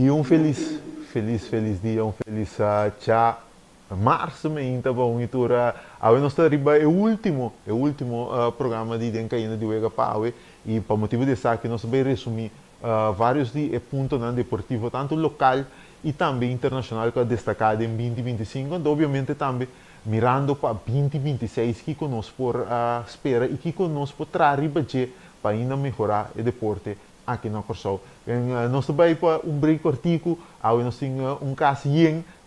E feliz dia, feliz tchau. Março ainda bom e tura a nós arriba é o último programa de Denka ainda de Wega Paue e para motivo de que nós vamos resumir vários de pontos na deportivo tanto local e também internacional que é destacado em 2025, então obviamente também mirando para 2026 que conosco por espera e que conosco por trazer para ainda melhorar o deporte aqui na Corsol. Nós vamos para break cortico, nós temos caso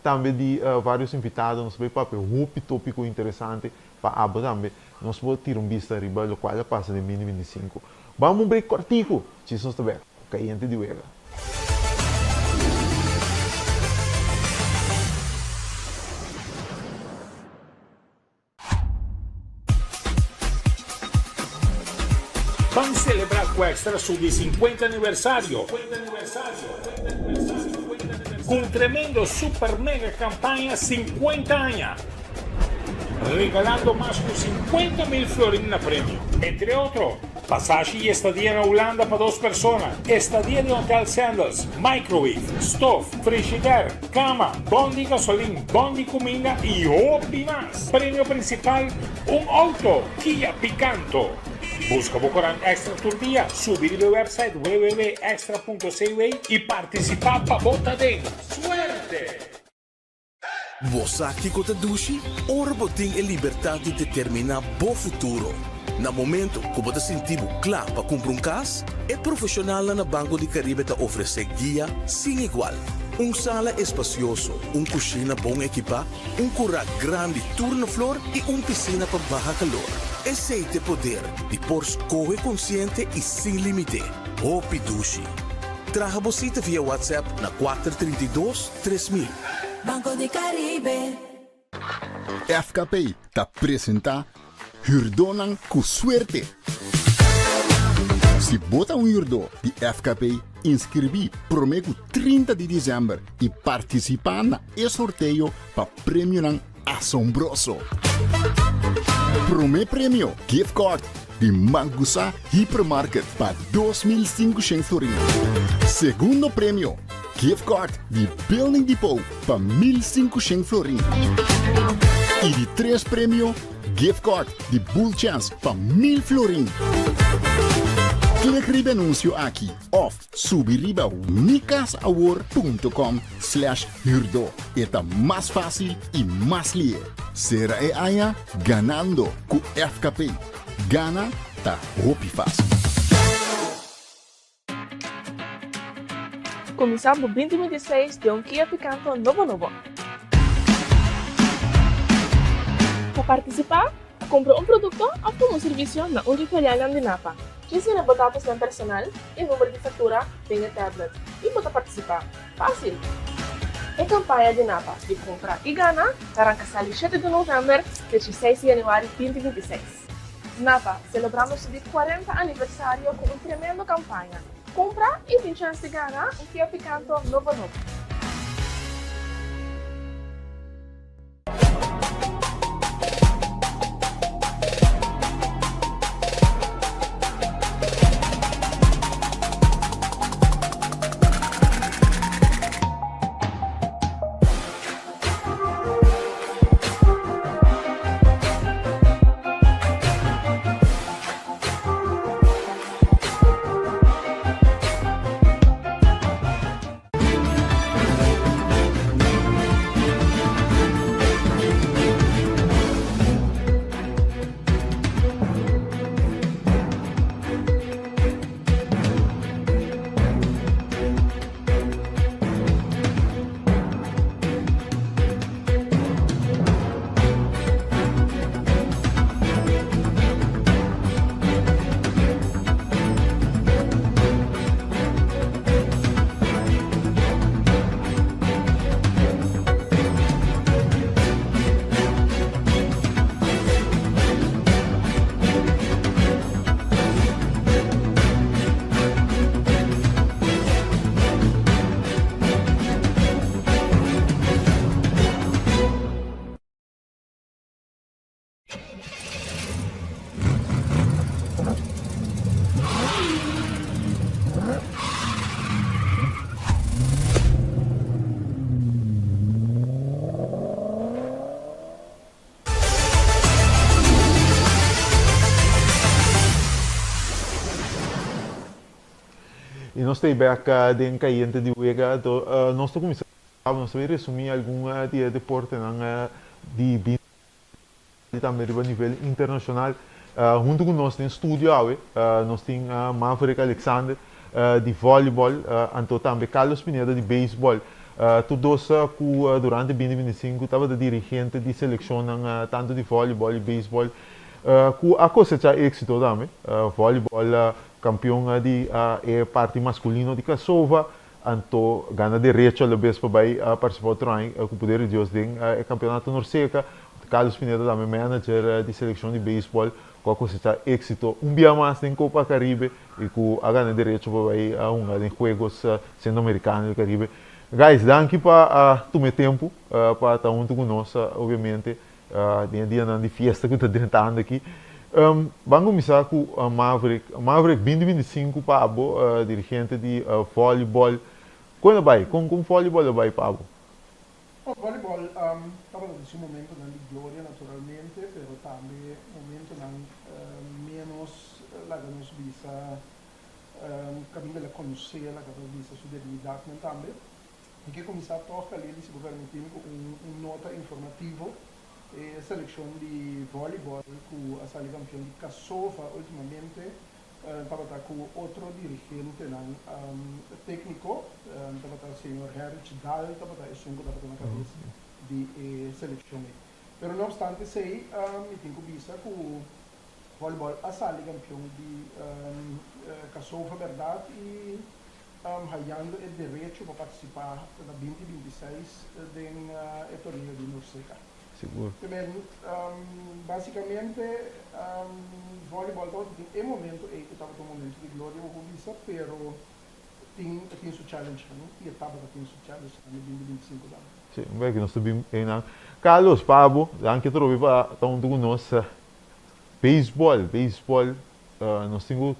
também de vários invitados, nós vamos para um tópico interessante para abo também. Nós vamos tirar vista arriba do qual passa de 2025. Vamos break cortico, se nós estiver, caiente de Wega. Vamos celebrar com o Extra su 50 aniversario. Com um tremendo super mega campanha 50 años. Regalando más de 50.000 florins na premio. Entre otros, pasaje y estadía en Holanda para 2 personas. Estadía de Hotel Sandals, microwave, stove, frigider, cama, bondi gasolina, bondi comida y hobby más. Premio principal, un auto Kia Picanto. Busca Bocorán Extra Tour Dia, subir el website www.extra.cv y participar para Bota Den. ¡Suerte! Você que conta dushi, orbo tem a liberdade de determinar o futuro. Na momento que você sentir claro para comprar casa, é profissional na Banco de Caribe te oferece guia sem igual. Sala espacioso, cozinha bom equipa, curra grande turno flor e piscina para baixo calor. Esse é o poder de por escolher consciente e sem limite. Hopi Dushi. Traga você via WhatsApp na 432-3000. Banco de Caribe. FKP te apresenta Hurdonan com suerte. Se bota hurdo de FKP, inscrevi promego 30 de dezembro e participar na sorteio para prêmio assombroso. Primeiro prêmio, gift card de Mangusa Hypermarket para 2.500 florins. Segundo prêmio, gift card de Building Depot para 1.500 florins. E de 3 prêmio, gift card de Bull Chance para 1.000 florins. Clique no anúncio aqui ou subiriba micasaward.com/hurdo. É mais fácil e mais lié. Será é aia ganhando com FKP. Gana tá roupa fácil. Começamos 2026 de Kia Picanto novo. Para participar, compra um produto ou um serviço na Uniferiana de Napa. Ensina dados na personal e número de fatura tem a tablet e pode participar. Fácil! A campanha de Napa de compra e gana arranca 7 de novembro de 16 de janeiro de 2026. Napa, celebramos o 40 aniversário com uma tremenda campanha. Compra e tem chance de ganhar um Kia Picanto novo. nós estamos back den caiente de Uega, nós estamos começando, nós vamos resumir algum de deporte de também a nível internacional. Junto com nós tem estúdio, nós temos Maverick Alexander de voleibol, então também Carlos Pineda de beisebol. Todos que durante 2025 estava de dirigente de seleção tanto de voleibol e beisebol. Que a coisa já êxito também. Voleibol campeão de parte masculino de Kasova, então ganha direito a vez para participar do treino, com o poder de Deus tem campeonato norseca. Carlos Pineda também manager de seleção de beisebol, com a coisa já êxito. Dia mais tem Copa Caribe e que a ganha direito para um jogos centro-americanos do Caribe. Guys, danke para tomar tempo para estar junto conosco, obviamente, dia de festa que está tentando aqui. Vamos começar com Maverick. Maverick 2025, Pablo, dirigente de voleibol. Quando vai? Com voleibol vai, Pablo? O voleibol estava nesse momento de glória, naturalmente, mas também momento menos lá que nos visa caminho de conhecer, lá que nos visa sua debilidade também. E que começar a tocar ali, se governo tem nota informativo, seleção de voleibol, com a sala campeão de Kasova, ultimamente, estava com outro dirigente, técnico, estava o senhor Herrich Dahl, estava na cabeça de seleção. Mas não obstante, sei, eu tenho que dizer que o voleibol, a sala campeão de Kasova, verdade, e ganhando o direito para participar da 2026 do torneio de Norseca. Seguro. Também, basicamente, voleibol tem um momento que estava um momento de glória, eu vou dizer, pero tem seu challenge, e estava tem seu challenge em 2025 também. Sim, bem que nós estamos bem. Carlos, Pablo, anche trovi para estar junto conosco. Beisebol, nós temos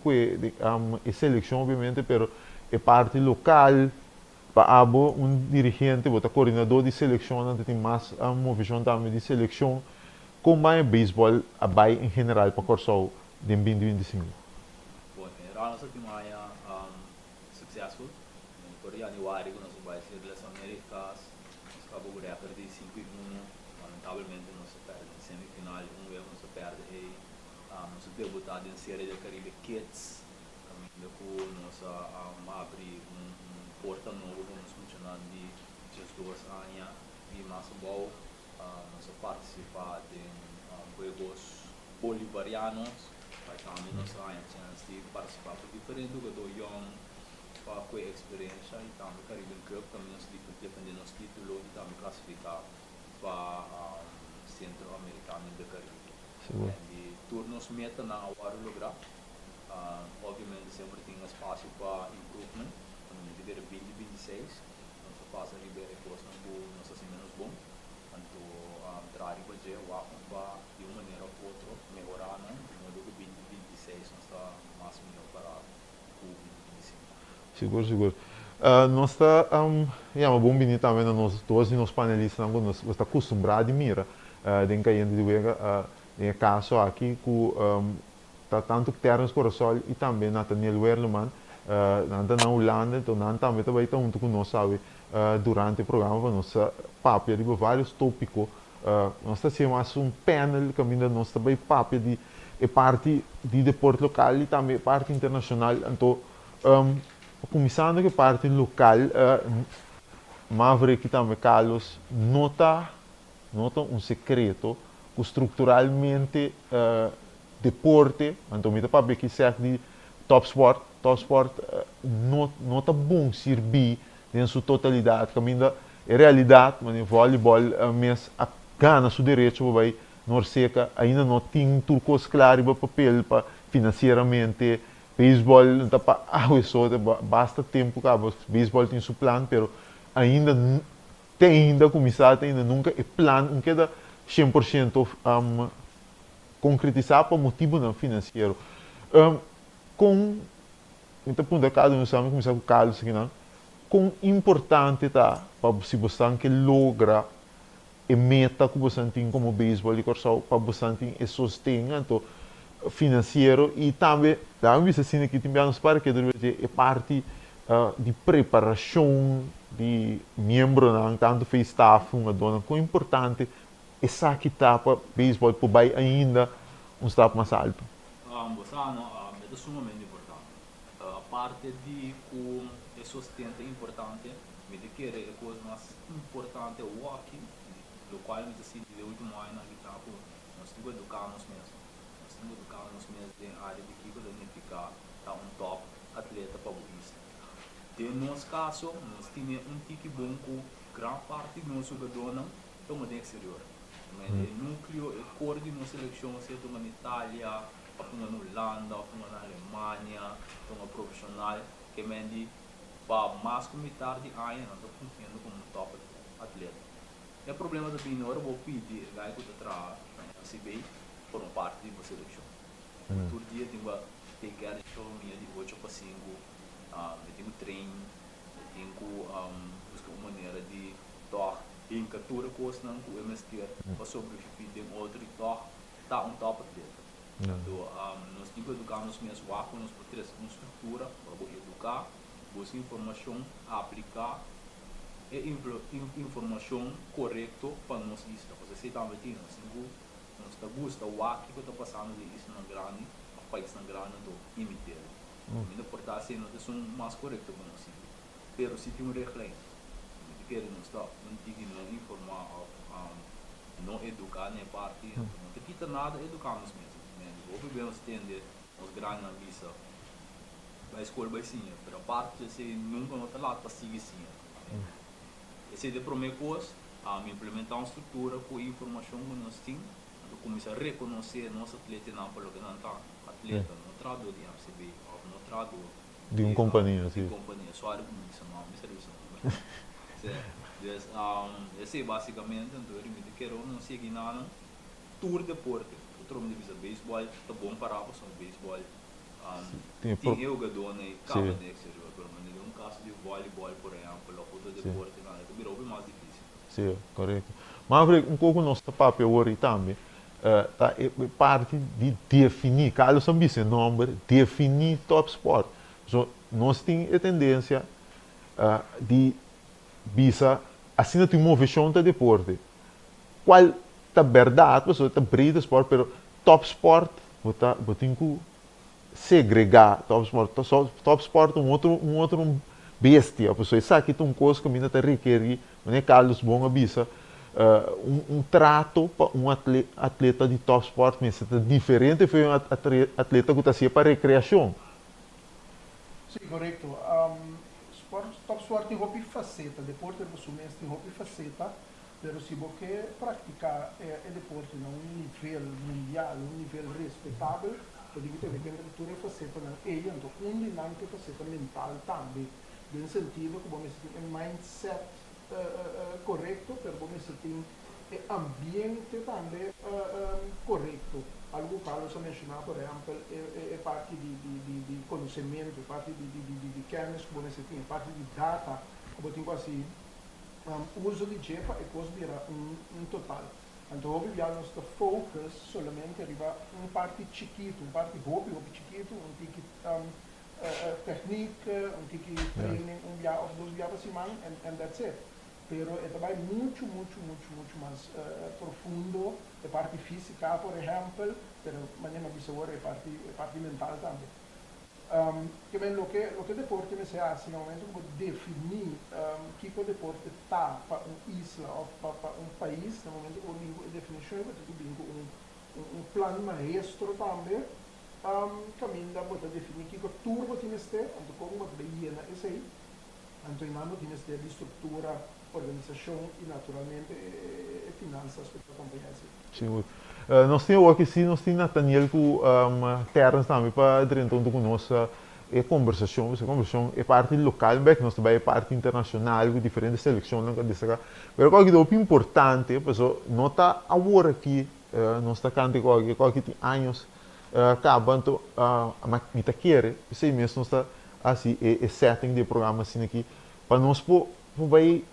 a seleção, obviamente, pero é parte local, para um dirigente, coordenador de seleção, tem mais uma visão também de seleção, como é o beisebol em geral para o curso de 2025. Bom, nós temos successful, por januário nós vamos ser das Américas, nós acabamos de perder 5-1, lamentavelmente nós perdemos em semifinal, nós perdemos nós debutado em série de Caribe Kids, nós abrir porta novo, vamos funcionar de 2 anos e mais bom, nós participar de jogos bolivarianos, mas também nós chance de participar de diferentes do young, para com experiência e também Caribbean Cup, também nós defender nosso título e também classificar para Centro-Americano do Caribe. E turnos meta na hora lugar. Obviamente sempre tem espaço para improvement, de 2026, nós passa a Ribeira Costa nós assim menos bom, então traz para dizer de uma maneira ou outra melhorar, de modo que 2026 nós está mais melhor para o 2025. Seguro. Nós está uma bom vinir também nós todos e nós panelistas, nós está acostumado a mira, de cair de Uega, em caso aqui com tanto Terence Corosol e também Nathaniel Werleman, na Holanda, então também está junto com nós, sabe, durante o programa, nós papo de vários tópicos, nós temos um panel que ainda nós também papo de parte de deporte local e também parte internacional, então começando com a parte local, Maverick e também Carlos nota segredo que estruturalmente deporte, então me para ver que serve de top sport não tá bom servir em sua totalidade, que ainda é realidade, mas o voleibol mas a gana seu direito para Norseca ainda não tem turcos claro para papel para financeiramente, beisebol não tá para basta tempo que o beisebol tem seu plano, pero ainda começar ainda nunca é plano, não queda 100% concretizar para motivo não financeiro. Então, ponto cada um sabe começar com o Carlos aqui, não? Com importante tá para se você que logra a meta que você tem como beisebol e corso para você tem e sostenimento financeiro e também dá uma vez assim que tem nos para que é parte de preparação de membro não tanto fez staff uma dona com importante essa que etapa beisebol por vai ainda step mais alto. É sumamente importante. A parte de como é sustento é importante, me de que é a coisa mais importante é o walking, do qual me decidi de último ano na etapa nós temos que educar nos mesmos. Nós temos que educar nos mesmos em área de que identificar tá top atleta para o isso. De nosso caso, nós temos tique bom com grande parte do nosso jogador não toma de exterior. Mas o núcleo, o core de nossa seleção, se toma na Itália, toma na Holanda, toma na Alemanha, toma profissional, que mendi para mais como tarde aí não estou funcionando como top atleta. E o problema da Binor, eu vou pedir a que eu traga a CBI por uma parte de uma seleção. Todo dia tem que take care de show minha de 8 para 5, eu tenho treino, eu tenho que buscar uma maneira de tocar em captura coisa não com o MST para sobreviver de outro e tocar tá top atleta. Então, nós temos que educar nos meus vácuos, nós precisamos uma estrutura para educar, buscar informação, aplicar e informação correta para nós isso. Porque se também tem, nós está gosta o que está passando de isso na grande, o país na grande do imitar. Ainda por estar sendo são mais correto para nós. Pero se tem um regra, que não está, não tem que não informar, não educar nem parte, não te quita nada educar nos mesmos. Ou vivemos tender os grandes na vista, vai escolher vai sim, mas a parte você nunca não está lá para seguir sim. Esse é a primeira coisa, implementar uma estrutura com a informação que nós temos, começar a reconhecer nosso atleta não pelo que não está atleta, não traduz de MCB, não traduz de uma companhia, sim. De companhia, só a comissão, não, me serviço não. Esse é basicamente, então ele me quero não seguir nada, tour deporte. Outro mundo diz beisebol, está bom para o beisebol. Tem jogador né, acaba de exterior, pelo menos um caso de voleibol, por exemplo, outro deporte, é virou mais difícil. Sim, correto. Mas um pouco nosso papel hoje também tá parte de definir, cada são esse nome, definir top sport. So, nós temos a tendência de bisa assim tem uma visão do deporte. Qual tá verdade, pessoa tá brida sport, pero top sport, botar que segregar top sport. Top sport um outro bestia, a pessoa sabe que tem uma coisa que ainda tá requer, não é Carlos bom avisa, trato para um atleta de top sport, mas é diferente foi um atleta que está assim para recreação. Sim, correto. Top sport tem roupa e faceta, deporte é você tem roupa e faceta. Pero se você praticar o deporte a nível mundial, um nível respeitável, pode ter que ter a faceta na ele, então dinâmica faceta mental também, no sentido que você tem um mindset correto, pero você tem ambiente também correto. Algo que Carlos mencionou, por exemplo, é parte de conhecimento, parte de kernels que você tem, parte de data, que você tem assim. O uso de jepa é considerado um total. Então, hoje já nós estamos focus solamente arriba parte chiquito, parte hobby chiquito, tique técnica, tique training, dia ou dois dias por semana, and that's it. Pero é também muito mais profundo, a parte física, por exemplo, pero mañana visor é parte mental também. Que bem, o que deporte me se hace no momento como definir que o deporte está para uma isla ou para um país, no momento como a definição, eu tenho um plano maestro também, caminho da bota definir que o turbo tem este, então como uma bem esse aí, então não tem este de estrutura, organização e naturalmente finanças para acompanhar isso. Sim. Nós temos aqui sim, nós temos Nathaniel com Terence também para dentro do nossa conversação. Essa conversação é parte local, mas nós também é parte internacional com diferentes seleções. Mas o que é importante, pessoal, não está agora aqui, nós está cantando que tem anos, acabando a maquinita querer, sei mesmo nós está assim, é setting de programa assim aqui, para nós vai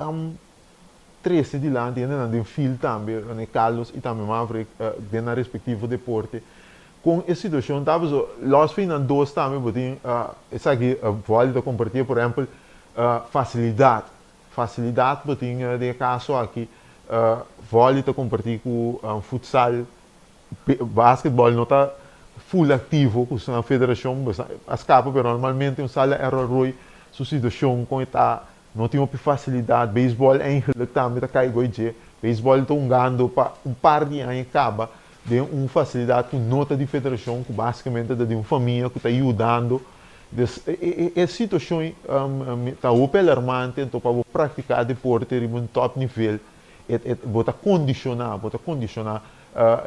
13 de lá, tem um fio também, Carlos e também Maverick, dentro do respectivo deporte, com essa situação, tá, nós fizemos dois também, botem, essa aqui, vale de compartilhar, por exemplo, facilidade. Facilidade, botem, de caso aqui, vale de compartilhar com futsal, basquetebol, não está full ativo, com a federação, escapa, mas normalmente, sala era ruim, sua situação, com está, não tem facilidade, beisebol, eigenlijk, também, está caindo, beisebol, está ganhando, par de anos, acaba, de uma facilidade com nota de federação, que basicamente é de uma família que está ajudando. A situação está alarmante, então para praticar deporte em um top nível, bota condicionar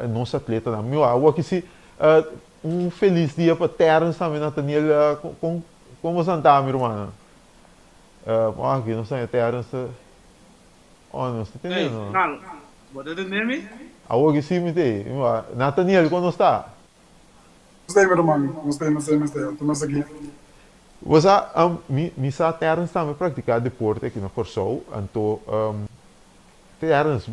nosso atleta. Eu acho que se feliz dia para Terence também, Nathaniel, como você está, minha irmã? Aqui, não sei, Terence, não está entendendo? Não, pode entender-me? Algo assim, Nathaniel, como está? Gostei, meu irmão. Gostei. Estamos aqui. Você, missa Terence também praticar deporte aqui na Corsol. Então, Terence,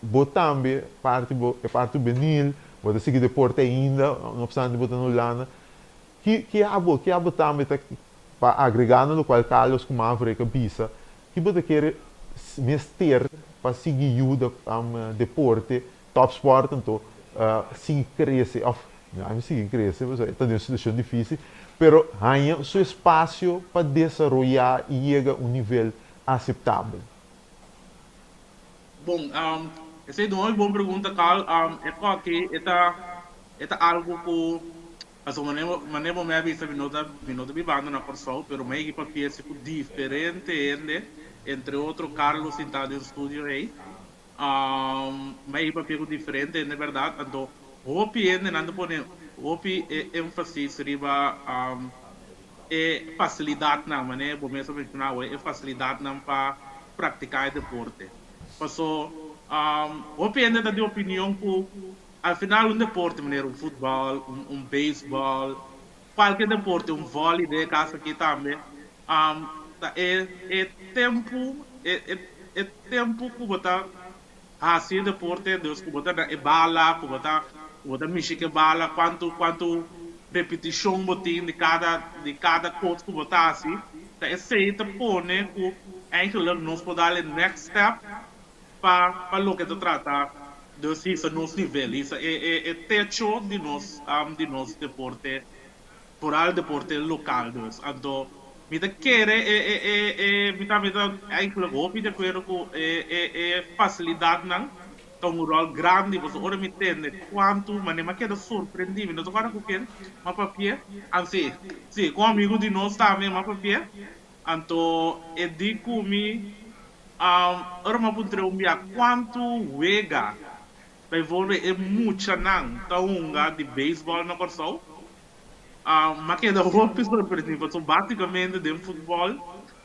você também parte do Benil, você seguir deporte ainda, não obstante você não lana. Que é também para agregar no qual Carlos como árvore que bisa, que você quer mester para seguir ajuda deporte, top sport, então, seguir crescer, não seguir crescer, está em uma situação difícil, mas há seu espaço para desenvolver e chegar a um nível aceitável. Bom, essa é uma boa pergunta, Carl. É que é algo que, assim, maneira me avisa minuto vivendo na Corsol, mas uma equipe piensa diferente entre outro Carlos sentado no estúdio aí. Uma equipe piensa diferente, na verdade. Então, o piende nando pone ênfase riba facilidade na maneira como eu mencionar facilidade na para praticar deporte. Passou o piende da opinião que al final um deporte maneira futebol, beisebol, qualquer deporte, vôlei de caso aqui também é tempo que botar assim deporte Deus que botar bala que botar mexer que bala quanto repetição botin de cada coisa que botar assim é certo pone que eigenlijk nós podemos dar next step para o que se trata dus isso é nosso nível isso é techo de nós deporte por deporte local dus então me quer eigenlijk ook me quer facilidade não então um rol grande você ora me entende quanto mas me quer surpreendido não tô cara com quem mas papel assim sim com amigo de nós também mas papel então é digo me ora me puntre quanto wega vai volver é muita não então de beisebol na Corsol mas que é da roupa surpreendido então basicamente de futebol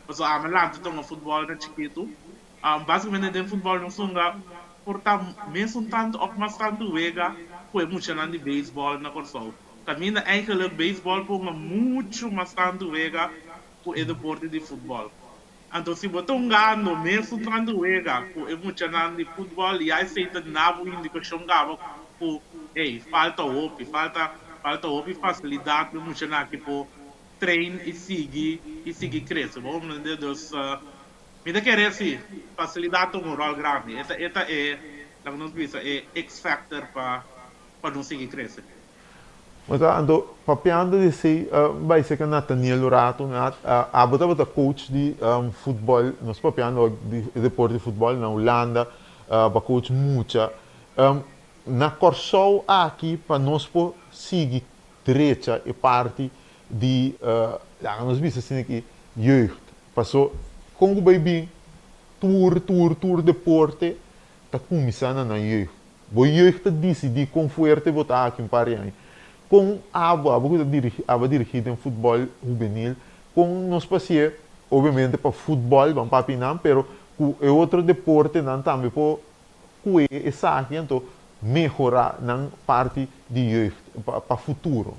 mas a melhor então futebol na chiquito basicamente de futebol não são portanto mesmo tanto op mas tanto wega foi muito não de beisebol na Corsol caminha eigenlijk beisebol por muito mas tanto wega por o deporte de futebol então se botar ganho mesmo tanto wega por muito não de futebol e aí feita nova indicação gava por falta facilidade muito não que por treino e seguir crescer vamos dizer dos me querer assim facilidade um rol grande esta é la que nos visa é X factor para não seguir crescer. Mas ando papiando de si vai ser que Nathaniel Lorato bota coach de futebol nós papiando de deporte de futebol na Holanda para coach muita na Corsol aqui para nós por seguir direita e parte de nós visa assim aqui jeugd passou Congo baby tour deporte tá começando na jeugd o jeugd decidi com forte botar aqui em Parião com a dirigida em futebol juvenil com nós passei obviamente para futebol vamos para Pinam pero é outro deporte não também por essa aqui então melhorar na parte de jeugd para futuro.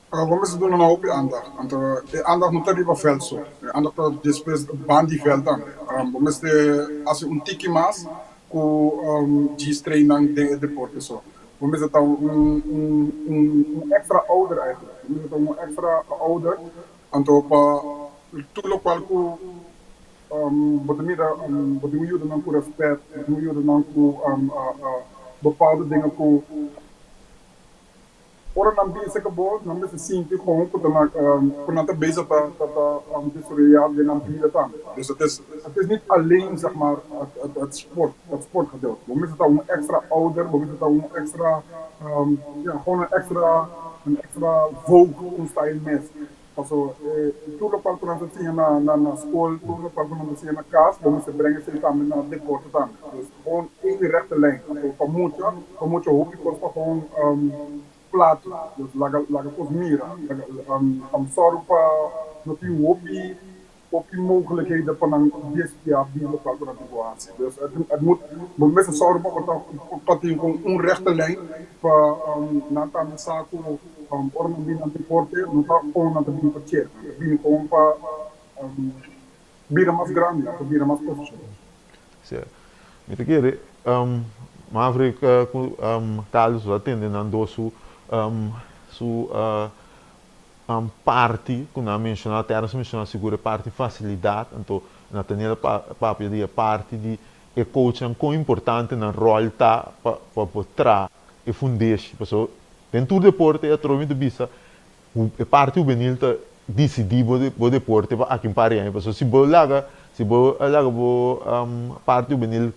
Vamos doen nou op aandacht moet er op veld zo. Aandacht op depois bandi veld dan. Vamos als een tikkie mas com de treinamento de deporte só. vamos dizer, um extra order eigenlijk. Vamos dizer, um extra order, então, para tudo o qual você me ajuda não com respeito, você me ajuda não com bepaalde dingen com ora não bem se acabou, não me sinto com por não ter bezig dat destruir de não vida também. Dus het is niet alleen zeg maar het sportgedeelte. We moeten daar een extra ouder, we moeten daar een extra gewoon een extra vogue ontstaan in mensen. Also, tudo para quando você tinha na escola, tudo para quando você tinha na casa, vamos se brengen se também na deporte também. Dus gewoon één rechte lijn. Para muito hoop je kost gewoon plat, dus laga kost mira. Zorg para dat je hoop je mogelijkheden van een DSP die lokaal voor de situatie. Dus het moet mensen zorgen dat je gewoon een rechte lijn voor na de zaken orman binnen deporte, não está com nada de parceiro, vim com para vira mais grande, vira mais profissional. Certo. Então quer, Maverick, Carlos, atendendo a sua parte, quando a mencionar terra, se mencionar segura parte facilidade, então na tenha papel de parte de coaching com importante na rol tá para botar e fundir, pessoal. Dentro do deporte, eu trouxe muito bisa. A parte juvenil está decidido o deporte aqui em Paris. Se você a parte juvenil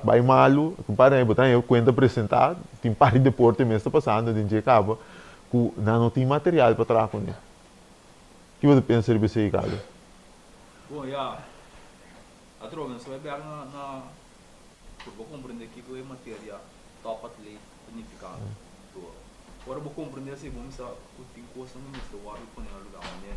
vai malo, aqui em Paris, então eu conto apresentar, tem parte de deporte mesmo está passando, tem que acaba, que não tem material para trabalhar com ele. O que você pensa sobre isso aí, Carlos? Bom, a droga só vai pegar por compreender que é matéria top atleta planificada. Agora vou compreender se vamos usar o tem coisa no ministro o árbitro põe no lugar onde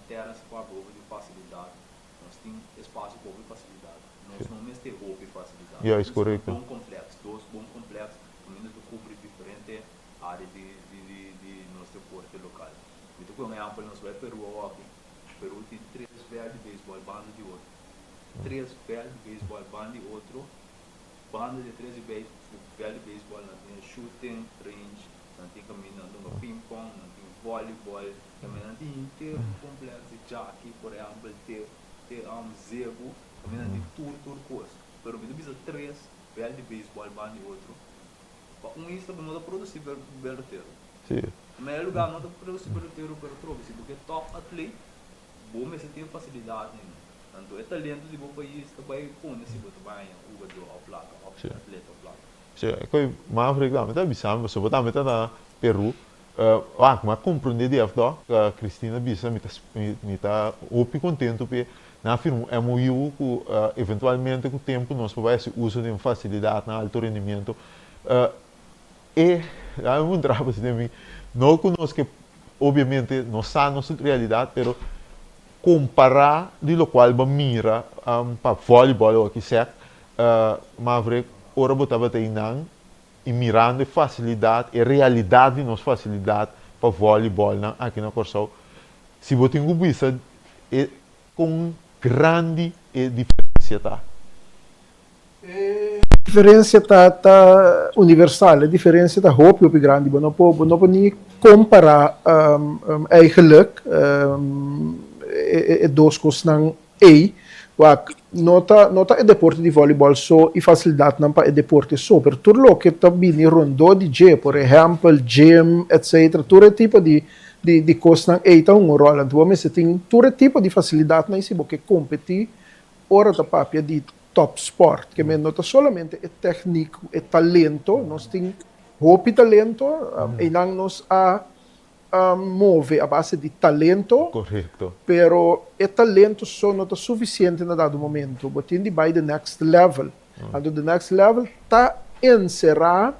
terras para povo de facilidade, nós tem espaço povo de facilidade, nós não mesmo tem povo de facilidade. É isso correto. Bom complexo, dois bom complexos, também do cobre diferente área de nosso deporte local. Então por exemplo nós vai Peru aqui, Peru tem 3 velhos de beisebol, banda de outro, 3 velhos de beisebol, banda de outro, banda de 3 velhos de beisebol, tem shooting range. Não tem caminhando no ping-pong, não tem voleibol, também não tem inteiro complexo de jockey, por exemplo, ter zebo, também não tem tudo coisa. Mas eu preciso 3 velhos de beisebol, banda e outro. Isso também não produzir belo roteiro. Sim. No melhor lugar não produzir belo roteiro, porque top atleta, bom, mas você tem facilidade. Então, é talento de bom país, também com esse botão banho, o jogador, a placa, o atleta, a placa. Koi Maverick da meta bisa so bota meta na Peru mas compreender de afdo Cristina bisa mita opi contento pe na afirmo MOU que eventualmente com o tempo nós vai se uso de facilidade na alto rendimento há um trabalho de não conosco que obviamente não sabe nossa realidade pero comparar de lo qual ba mira para voleibol ou que seja Maverick ora botava teinang e mirando a facilidade e realidade de nossa facilidade para voleibol aqui na Corsol. Se você tem vista é com grande diferença tá. A diferença tá universal, a diferença tá hoop grande, não pode nem comparar eigenlijk dois coisas não nota é deporte de voleibol só e facilidade não para é deporte só, pero tudo o que também rondou de G, por exemplo, gym, etc, todo tipo de coisa não é tão rolo, então você tem todo tipo de facilidade não é que competir ora da papia de top sport, que não é somente é técnico, é talento, nós tem hope talento, e não nos move a base de talento, correto. Pero o talento só não está suficiente na dado momento. Você tem de ir the next level. And the next level está encerrar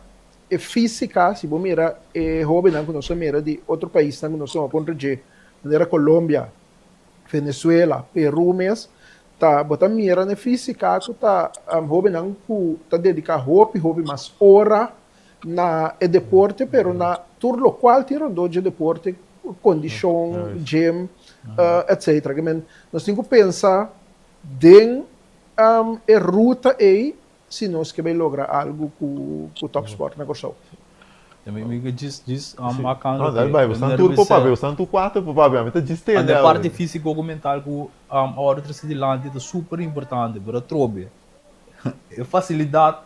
a física, se você mira, jovem não conhece mira de outro país, não conhece uma ponta de Colômbia, Venezuela, Peru mesmo, tá, você mira na física, que tá jovem não está dedicado hobby mais hora na deporte, pero na tudo lo qual tirando de deporte, condição, gym, etc. Nós temos que pensar em a ruta aí, se nós queremos lograr algo com o top sport na Corsol. Me diz Não, dá vai, você tudo para papel, você tudo quatro para papel, mas tá distante. A parte física ou mental que a hora de se dilante é super importante para trobe. É facilidade.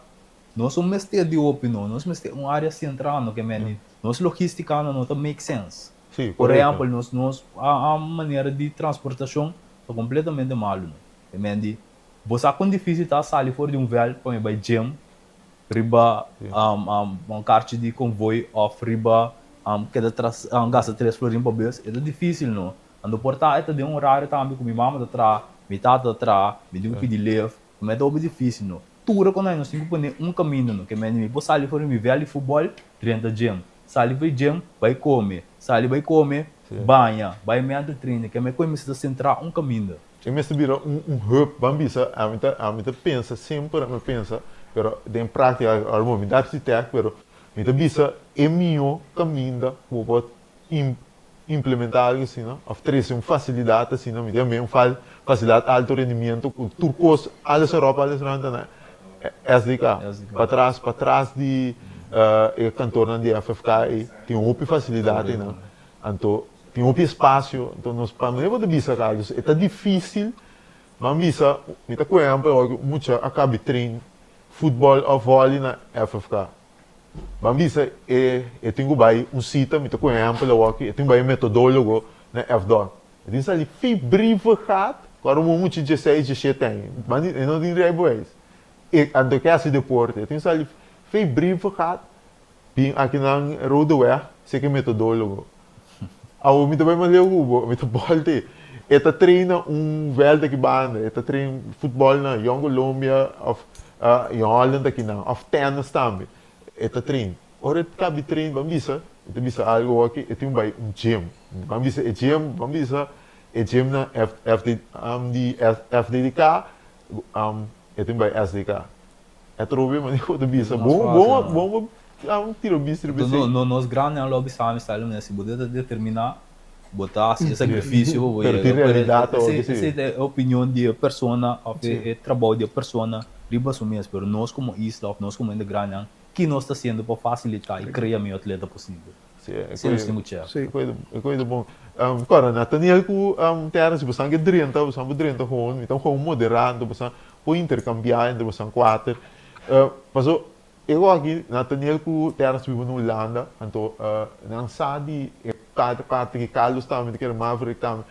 Nós somos mestre de opinião, nós somos uma área central no que meni, nós logística não tá make sense. Sim, por exemplo, nós a maneira de transportação é completamente malo. Que meni, você com difícil tá sair fora de velho para ir gym, riba carte de convoio ou riba que gasta 3 florin para vez, é difícil não. Ando portar é de horário também com minha mama atrás, minha tata atrás, me deu pedir leve, mas é difícil não. Tudo quando nós temos que pôr caminho no que meni, você sai fora de velho futebol, treina gym, sai vai gym, vai comer, banha, vai meio treino, que é coisa centrar caminho. Eu me vira hub, bambisa, a mim pensa sempre, me pensa, pero em prática, ao momento da arquiteto, pero me pensa é melhor caminho que pode implementar assim, não? Oferece uma facilidade assim, não? Me dá mesmo facilidade alto rendimento, turcos, alles Europa, alles Randa, SDK, para trás de cantor de FFK, tem uma facilidade, não? Então tem um espaço, então nós para mim vou dizer Carlos, é difícil, mas missa, me tá coendo, muito acaba treino futebol ou vôlei na FFK. Mas missa é tenho vai sítio, me tá coendo, eu tenho vai metodólogo na FDOC. Então ali fibrivo hat, agora muito de 16 de 7 tem, mas não tem rebois. E ando que esse deporte, eu tenho ali fibrivo hat, bem aqui na roadway, sei que metodólogo. Ao me também mandei o me volte. Eta treina velho que banda, eta treina futebol na Young Colombia of em Holland aqui na, of tennis também. Eta treina. Ora cabe treina, vamos bisa algo aqui, e tem gym. Vamos bisa gym na FDDK, e tem SDK. É trobe, mas eu tô bisa bom tiro distribuição. Então, nós grandes lobby sabemos né, se poder determinar, botar esse sacrifício, essa é a opinião de persona, é trabalho de persona, riba sumias, pero nós como isla, nós como ainda grande, que nós está sendo para facilitar e criar o melhor atleta possível. Sim, é coisa bom. Agora, Nathaniel, com terra, se você quer 30, então com moderado, você pode intercambiar entre você quatro. Passou eu aqui, Nathaniel, com terras vivo na Holanda, então, não sabe, cada parte que Carlos também, que era Maverick também,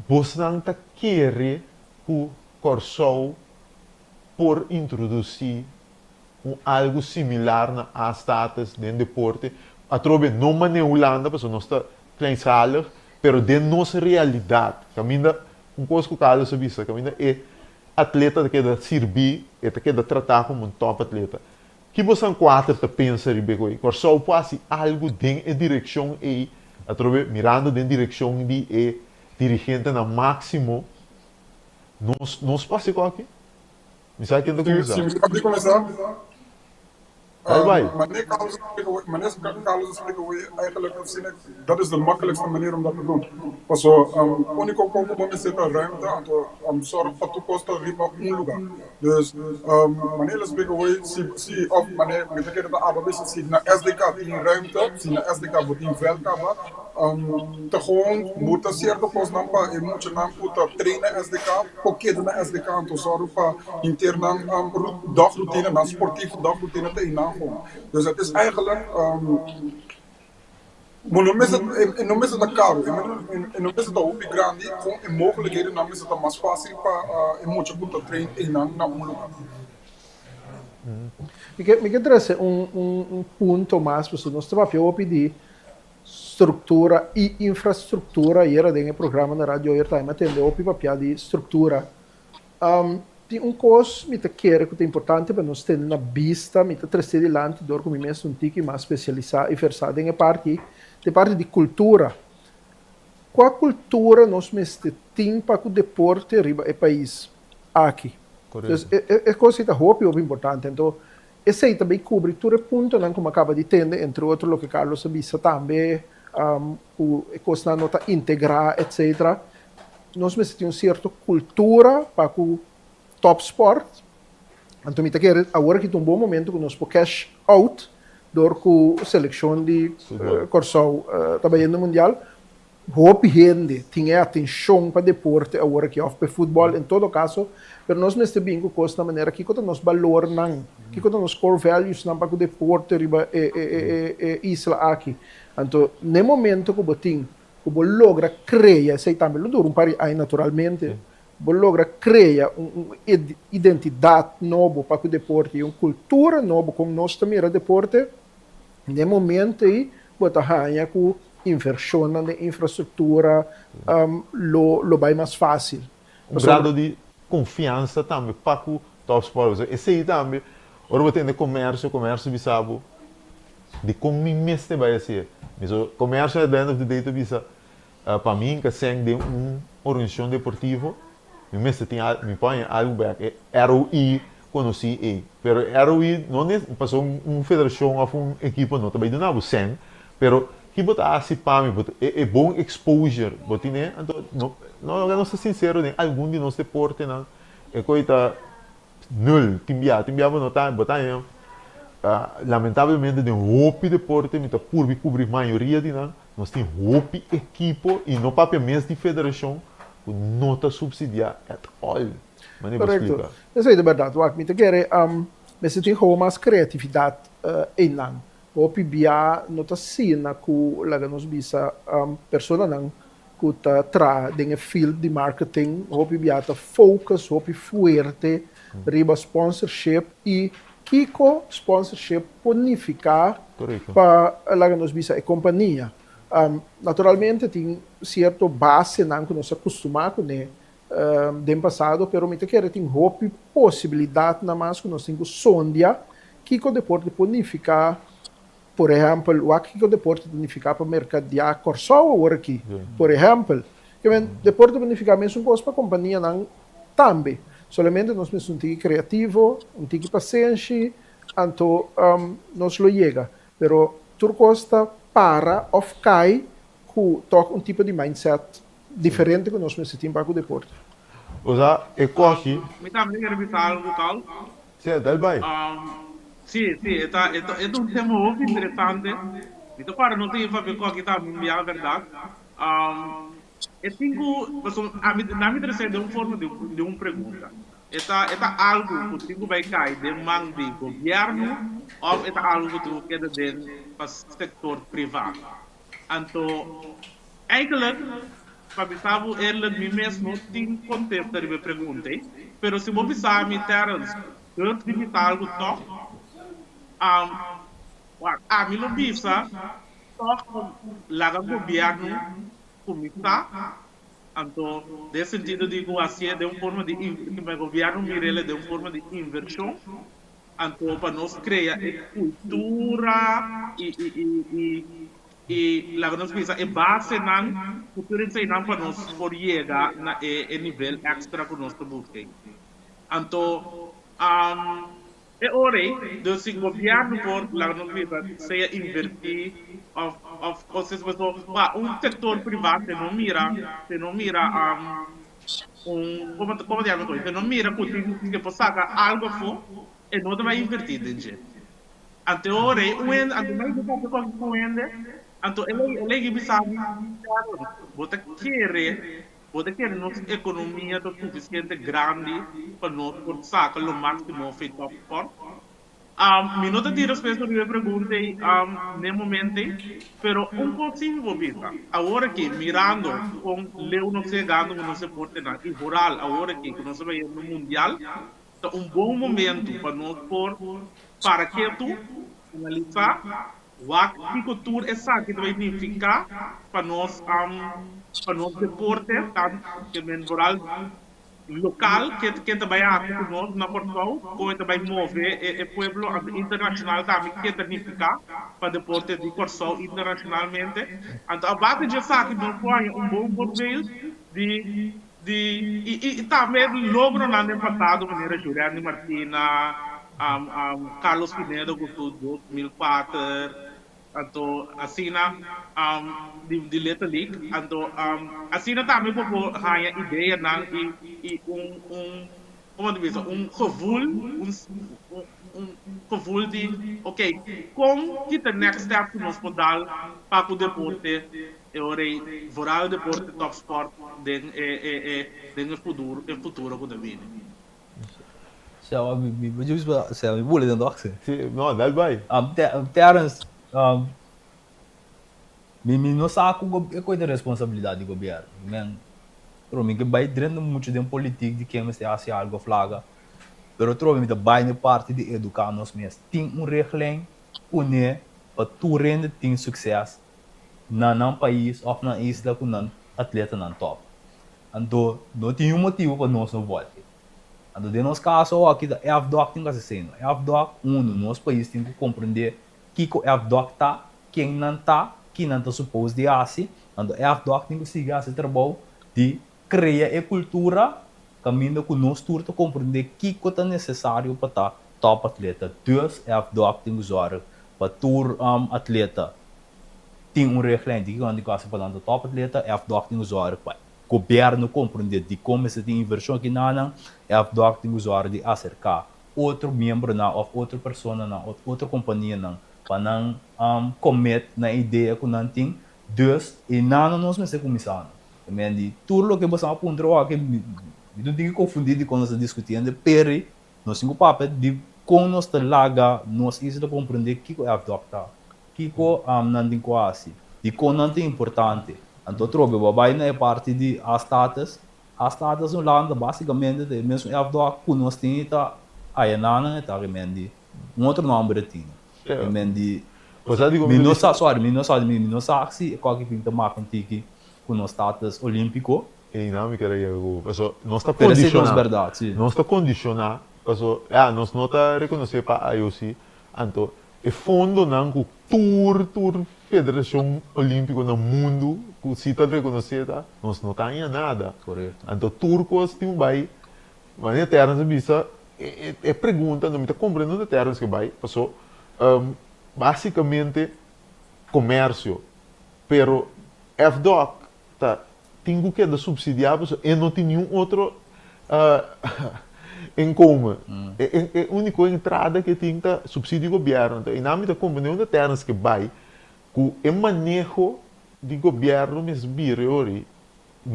você não está querendo o Corsol por introduzir algo similar na status de deporte, a trobe não na Holanda, porque nós está kleinsalig, mas de nossa realidade, caminha coisa que o Carlos sabe, caminha atleta que quer servir e que quer tratar como top atleta. Que você quatro te pensa Ribeco, por só passa algo dentro da direção e através mirando dentro da direção de dirigente na máximo, nós passa aqui. Me sabe quem tá começando? Sim, pode começar. Vai. Wanneer Carlos explica, eigenlijk dat is de makkelijkste manier om dat te doen. Pas zo, unico como momento zit er ruimte aan zorg voor toekomst te riba lugar. Dus wanneer explica si of wanneer met de dat ABB zit na SDK in ruimte, si na SDK wordt in veld kaba, te gewoon moet een certo post nampa en moet je nam puta trainen SDK, pakket na SDK aan te zorgen voor interne dagroutine, na sportieve dagroutine te inaan. Dus het is eigenlijk, não é da caro, não é da hobby grande, com mogelijkheden, não é da mais fácil para muito muito trein na lugar. Me quer trazer ponto mais, porque nós estamos a pedir estrutura e infraestrutura, e era dentro do programa na rádio, eu estava atendendo o papel de estrutura. Tem coisa que é importante para nós ter na vista, me trazer adiante, do como mesmo tique mais especializado e versado em parte de cultura. Qual cultura nós temos para o deporte riba é país aqui? Então, é coisa que é importante. Então, esse aí também cobre todo ponto, como acaba de entender, entre outros, o que Carlos avisa também, a coisa não está integrar, etc. Nós temos uma certa cultura para o top sport. Então, agora que é um bom momento que nós podemos cash out, door com seleção de Corsau também no mundial. Hoop gente tinha atenção para deporte agora que off para futebol em todo caso, pero nós neste bingo costa maneira que quando nós valor não, que quando nós core values não para o deporte riba isla aqui. Então, no momento que o botim, que o logra criar, sei também lo duro um pari aí naturalmente, o logra criar uma identidade nova para o deporte e uma cultura nova como nós também era deporte, no momento aí, bota ganha com inversão na infraestrutura, lo vai mais fácil. Grado de confiança também para o top sport. Esse aí também, agora tem de comércio bisabo, de como mesmo vai ser. Mas o comércio é dentro do data bisa, para mim que sem de organização deportiva, mesmo tem me põe algo back, ROI conheci aí, pero ROI não é passou federação ou equipa não também não sem, pero que botar assim para mim, é bom exposure, botar né, então não ser sincero né, algum de nós deporte não, é coisa nul, timbia não tá, botar lamentavelmente de roupa deporte, me tá por cobrir maioria de nós tem roupa equipo e não papel mesmo de federação, não está subsidiar at all. Correto. Isso é de verdade, o que me quer mas tem mais criatividade em não. O PBA não está sendo que lá nos bisa pessoa não que está tra de field de marketing, o PBA está focus, o forte, riba sponsorship e Kiko sponsorship bonificar para lá nos bisa a companhia. Naturalmente tem certa base não que nós acostumamos né do passado, pero me quer tem hope possibilidade na mais que nós temos sondia Kiko deporte bonificar, por exemplo, o Kiko deporte bonificar para mercadear Corsau agora aqui, por exemplo, que deporte bonificar mesmo coisa para a companhia não também. Solamente nós precisamos ter criativo, ter paciência, então nós lo chega. Pero tu costa para of cai com um tipo de mindset diferente que nós precisamos para o deporte. O sea, é corre. Me também quero evitar algo tal. Sim, dá bem. Sim, é um tema muito interessante. Então, para não ter papel com aqui também é a verdade. Eu tenho, na minha terceira de uma forma de uma pergunta. É algo que tu vai cair de mão de governo ou é algo que tu quer para o setor privado? Então, eigenlijk, para pensar, ele mesmo tem contexto de me perguntar, mas se eu pensar em termos de limitar algo top, mim não pensa, só lá o governo começar. Então, nesse sentido, digo assim, de uma forma de o governo mira de uma forma de inversão, então para nós criar cultura e lá nós pensa é base na cultura ensinando para nós por chegar na nível extra que nós buscamos. Então, é hora de se governo por lá nós pensa se invertir ou se um setor privado não mira como diabo coisa não mira que possa algo for e não vai invertir de jeito. Até hora ante mais do que com ele então ele que sabe bota querer nossa economia do suficiente grande para nós sacar o máximo feito por minuto de resposta de pergunta no momento, pero possível vista. Agora que mirando com Leo não chegando no se porte na e rural, agora que nós vai no mundial, é bom momento para nós para que tu analisar o que cultura essa que vai significar para nós deporte, que é rural local que trabalha com nós na Portugal, que também move o povo internacional também que significa para deporte de Corsau internacionalmente. Então a base de saque não foi bom papel e também logo na ano passado maneira Juliano Martina, Carlos Pinedo com 2004. Então, assim de Little League, então assim também vou ganhar ideia e como diz, gevoel de, ok, como que the next step que nós podemos dar para o deporte, vooral deporte topsport, den futuro que vem. So, we willen dan toch zijn. Sim, não, dá vai. Terence, não sabe qual é a responsabilidade do governo. Pero mim que vai dentro muito de política de quem está assim algo flaga. Pero trovo me da baie parte de educar nós mesmos. Tem regeling une para tu rende tem sucesso na país ou na isla com nan atleta nan top. Ando não tem motivo para nós não voltar. Ando de nosso caso aqui da FDOC tem que ser FDOC nosso país tem que compreender que o FDOC tá, quem não tá suposto de assim. Ando FDOC tem que seguir esse trabalho de criar a cultura caminho com nós turto compreender que é necessário para estar top atleta. Dus FDOC tem que usar para tour atleta tem regeling de quando você para dar top atleta FDOC tem que usar para governo compreender de como se tem inversão aqui na FDOC tem que usar de acercar outro membro na ou outra pessoa na outra companhia na para não comet na ideia que não tem dus e nós mesmos começando também de tudo que você apontou aqui não tem que confundir com nós discutindo peri nós temos papel de com nós laga nós isso compreender que é FDOC tá que não tem quase de com não tem importante. Então, trobe, babai na parte de a status no lado basicamente de mesmo FDOC que nós temos tá aí nana tá remendi outro nome tem remendi Você digo não sabe se qualquer pinta mais contigo com o status olímpico e não me quero eu não está condicionado nós não está reconhecer para a IOC então e fundo não tour Federação Olímpica no mundo que se está reconhecer tá nós não tem nada correto então turcos tem vai mas a terra bisa é pergunta não me está compreendendo a terra que vai passou basicamente comércio pero FDOC tá tem que dar subsidiado e não tem nenhum outro em como é a única entrada que tem que subsídio do governo então e não me está compreendendo a terra que vai com o manejo do governo mesmo me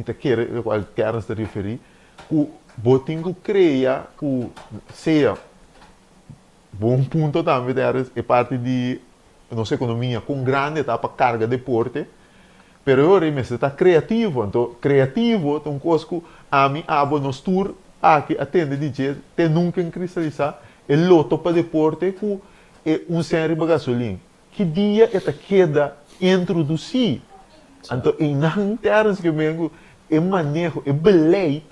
está querendo qual terra se referir que tem que criar que seja bom ponto também é parte de nossa economia com grande etapa carga de deporte pero ora mas está criativo então criativo tem coisas a mim abo nos tour aqui atende de te nunca cristalizar e loto para deporte que é série de gasolina que dia esta queda introduzir então em não termos que mengo é manejo é beleid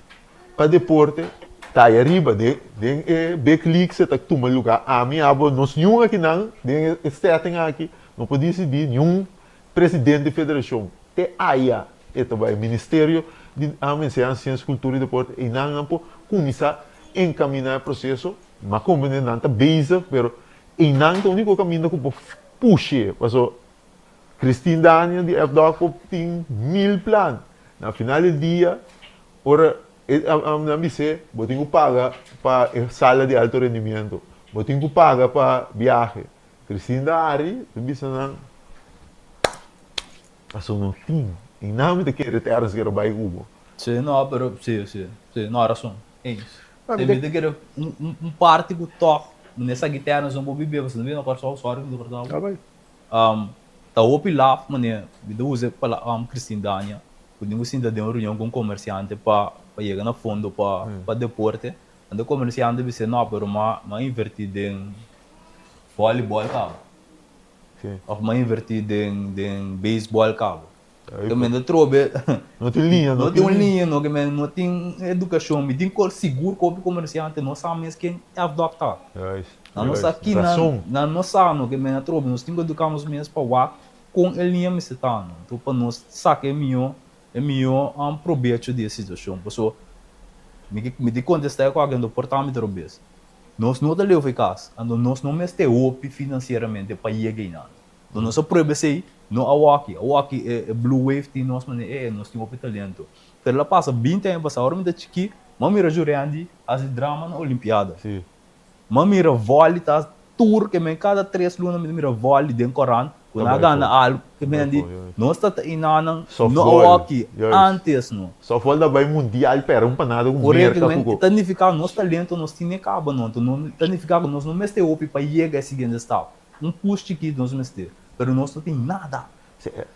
para deporte tá aí arriba de clique se tá toma lugar a mim abo nos nenhum aqui não de setting aqui não pode decidir nenhum presidente da federação te aia eto vai ministério de ciência cultura e deporte e não começar a encaminhar o processo mas como não está base pero e não o único caminho que puxe porque Christine Daniel de FDOC tem 1000 planos na final do dia ora a mim se vou ter que pagar para a sala de alto rendimento vou ter que pagar para viagem Christine Daniel bisa não passou no fim e não me quer terras que era vai Hugo sim não pero sim não há razão é isso deve ter parte do toque nessa guitarra nós vamos beber você não vê na parte só do cartão tá o pilaf mané do usa para Christine Daniel quando você ainda deu uma reunião com comerciante para chegar na fundo para deporte ando comerciante você não pero mas invertir em voleibol cabo ou mais invertir em beisebol cabo que me trobe não tem linha não que me não tem educação me tem cor seguro como comerciante não sabe mesmo quem é o doctor não sabe aqui não sabe não que me trobe nós temos que educar nos mesmos para o com a linha me setando então para nós saque é melhor proveito dessa situação pessoal me de contestar com alguém do portal me trobe nós não temos eficaz nós não mais temos financeiramente para ir ganhar então nós proibimos no Awaki é Blue Wave tem nós temos talento pero lá passa 20 anos passa agora me dá chiqui Mas mira Jurendi, as drama na Olimpiada. Sim. Mas mira vôlei, tá tour que me cada 3 lunas mira vôlei dentro do Coran. Quando a gana algo que me andi, nós está inanang no hockey antes no. Só foi da vai mundial para panado com merda com. Tanificar nosso talento, nós tinha acaba não, não tanificar nós não meste opi para chegar a seguinte estado. Push que nós meste, pero nós não tem nada.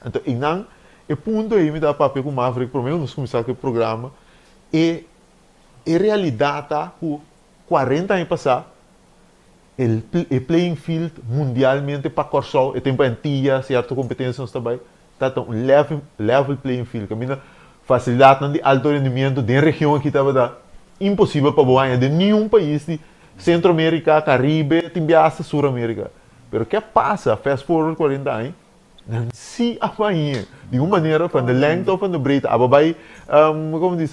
Então, inang e ponto aí me dá papel com Maverick para mim, nós começar com o programa e realidade tá com 40 anos passar o playing field mundialmente para Corsol, e tem para certa competência também, está um level playing field, que a facilidade de alto rendimento de região aqui estava impossível para boa de nenhum país de Centro-América, Caribe, Timbiasa, Sul-América. Mas o que passa, fast forward 40 anos, se amanhã, de uma maneira, para a length ou para a breadth, vai, como diz,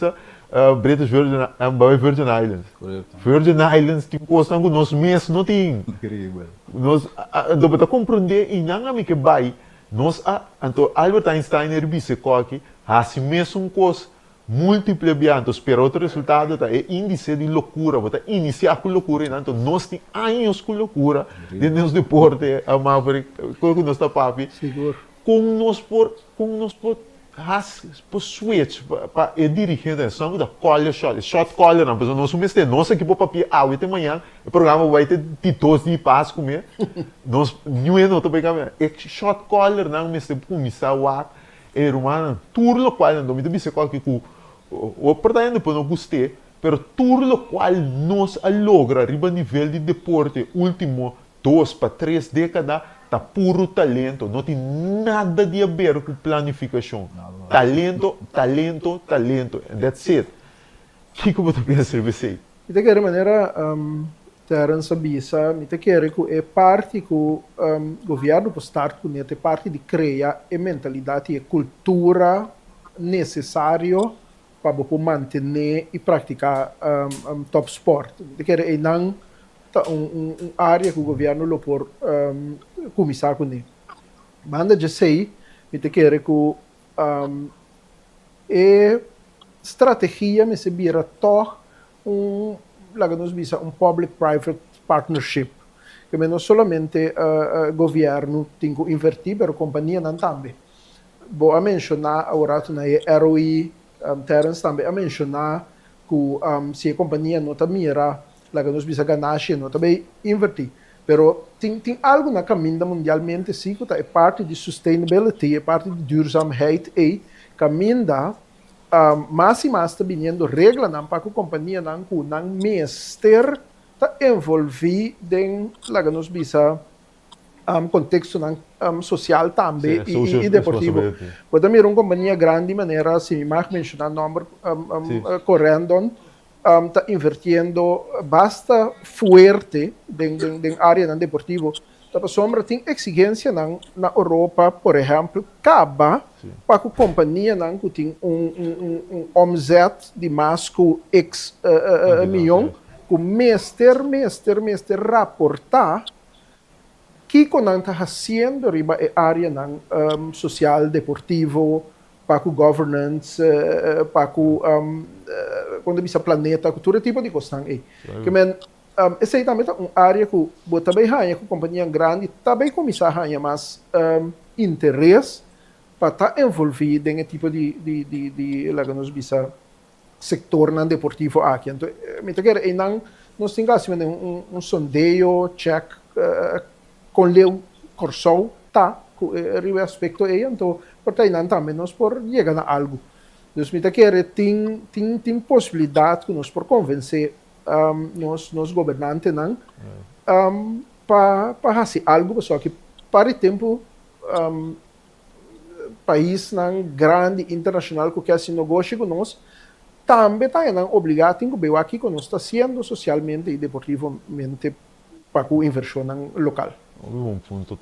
British Virgin Islands. Correto. Virgin Islands tem coisa que nós mesmos não tem. Incrível. Nós devemos compreender e não é que vai. Nós, então Albert Einstein disse que assim mesmo coisa múltipla biantos, pero outro resultado é índice de loucura, bota iniciar com loucura, então nós temos anos com loucura dentro do deporte, a Maverick, com nós está papi, com nós por switch para dirigir são da colher shot colher não, mas nós somos nossa equipe papia até amanhã o programa vai ter titos de paz comer nós não é não também shot colher não mas tem começar é romano turno qual não me disse qual que o portanto depois não gostei pero turno qual nós logra arriba nível de deporte último 2 para 3 décadas tá puro talento, não tem nada de a ver com planificação. Talento. And that's it. O que você pensa você? De qualquer maneira, Terence Abissa, me quer que é parte que o governo pode estar com é parte de criar a mentalidade e a cultura necessário para manter e praticar top sport. De quer é não área que o governo lo por começar com ele. Banda de sei, me te quer que é estratégia me se vira um public-private partnership que não somente governo tem que invertir, mas a companhia não também. Vou mencionar agora na ROI, Terence também a mencionar que se a companhia não está mira que nós bisa ganhar, não também invertir. Pero tem algo na caminho mundialmente sim que é parte de sustainability, é parte de duurzaamheid e caminho mais e mais está vindo regra não para que a companhia não mestre está envolvida em que nós bisa contexto social também e deportivo. Pode ter uma companhia grande maneira se me mencionar nome correndo está invirtiendo basta fuerte en área deportivo. A sombra tem exigência na Europa, por exemplo, acaba para que a companhia que tem omzet de mais que X milhão, que mestre raportar que não está fazendo riba a área social deportivo, para o governance, para o quando bisa planeta, todo tipo de coisa aí. Que men essa também é uma área que o também há com companhia grande, também começar a ter mais interesse para estar envolvido em tipo de lá que nós bisa sector não deportivo aqui. Então, me quer e não nós temos assim um sondeio, check com leu Corsol, tá, com aspecto aí, então portanto não também nós por chegar a algo. Dus me quer tem possibilidade que nós por convencer nos governantes não para fazer algo só que para o tempo país não grande internacional que quer se negócio com nós também está obrigado a ver aqui que nós está sendo socialmente e deportivamente para a inversão local. Houve ponto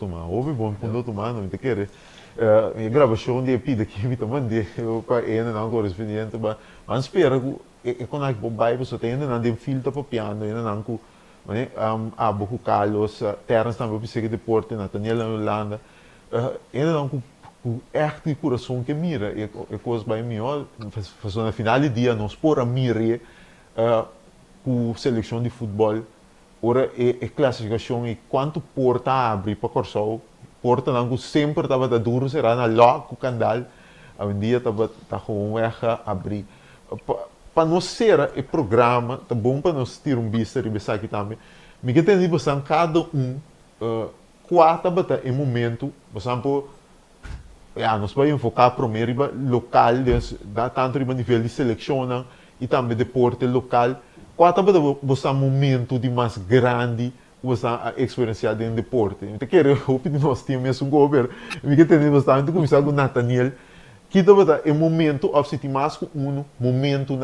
tomar, não te quer. A gravação de EP daqui me também para ainda não correspondente, mas espera que quando eu vai você tem ainda não tem filtro para piano, ainda não com Abu Carlos, Terence também para seguir deporte, Nathaniel na Holanda, ainda não com echt coração que mira, e coisa bem melhor, fazendo na final de dia nós por a mira com seleção de futebol, ora é classificação e quanto porta abre para Corsol, porta não sempre estava da duro, será na logo o candal, um dia estava com um erro abrir. Para nós ser o programa, tá bom para nós ter um vista e pensar aqui também, me que tem bastante cada quatro bata em momento, por exemplo, nós vamos focar primeiro local, tanto a nível de seleção e também deporte local. Quatro bata você momento de mais grande, você a experienciar dentro do deporte. Então quero hope de nós temos um governo, me que tem bastante começar com Nathaniel. Que é o momento, ou se mais momento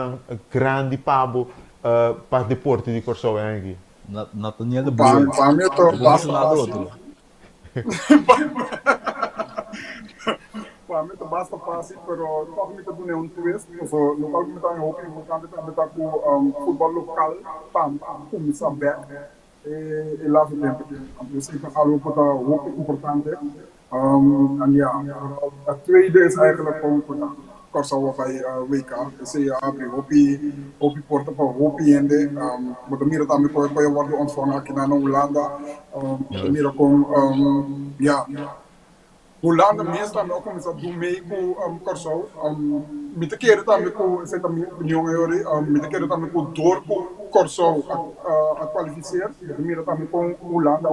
grande para o deporte de Corsol aqui. Nathaniel de Para mim, eu basta outro. Para mim, basta fácil, mas não me dá nenhum twist. Local me dá um pouco importante também tá com futebol local, começar bem e lá do tempo. Isso é algo que é muito importante. En ja, het tweede is eigenlijk gewoon Korsel bij WK. Ze hebben hopi porta voor hopi ende. Maar de meer dan met je worden ontvangen aquí na Holanda. De meer kom ja. Holanda meestal ook om dat doen mee com Korsel. Met de keren dan met ko zet dan jongen jori. Met de keren dan met ko door Korsel kwalificeert. De meer dan met ko Holanda